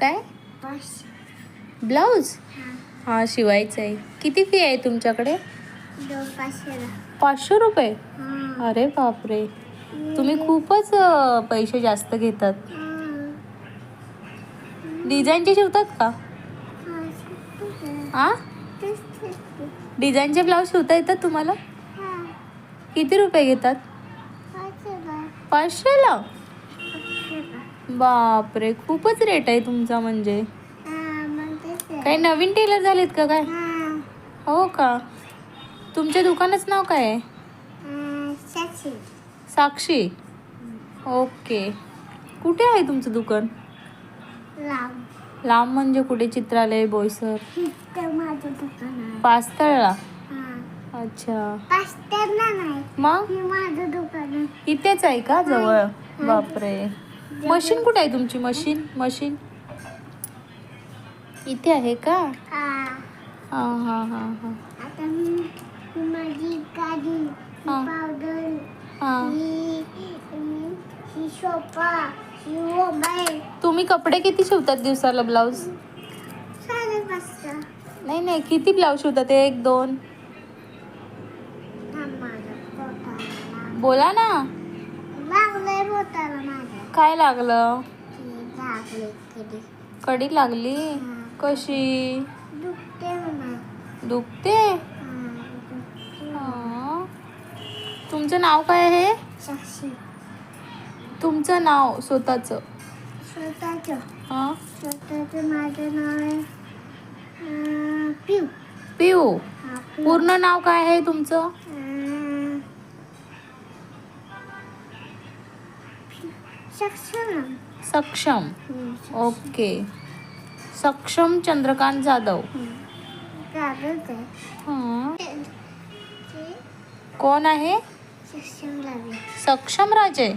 काय? ब्लाऊज हा शिवायचं आहे. किती फी आहे तुमच्याकडे? 500 रुपये. अरे बापरे, तुम्ही खूपच पैसे जास्त घेतात. डिझाईनचे शिवतात का? आ डिझाईनचे ब्लाऊज शिवता येतात तुम्हाला? किती रुपये घेतात? 500ला? बापरे, खूपच रेट आहे तुमचा. म्हणजे काही नवीन टेलर झालेत का काय? हो का? तुमच्या दुकानाचं नाव काय आहे? साक्षी. ओके. कुठे आहे तुमचं दुकान? लांब म्हणजे कुठे? चित्रालय, बोईसर? पास्तळला. अच्छा. मग इथेच आहे का जवळ? बापरे. मशीन कुठे आहे तुमची? मशीन इथे आहे का? हा हा हा हा. तुम्ही कपडे किती शिवतात दिवसाला? ब्लाऊज नाही, किती ब्लाऊज शिवतात? 1 2? बोला ना. काय लागलं? कडी लागली. कशी? दुखते. तुमचं नाव काय आहे? तुमचं नाव स्वतःचं? माझं नाव आहे पिऊ. पूर्ण नाव काय आहे तुमचं? सक्षम. ओके. सक्षम चंद्रकांत जाधव. कोण आहे? सक्षम राजे.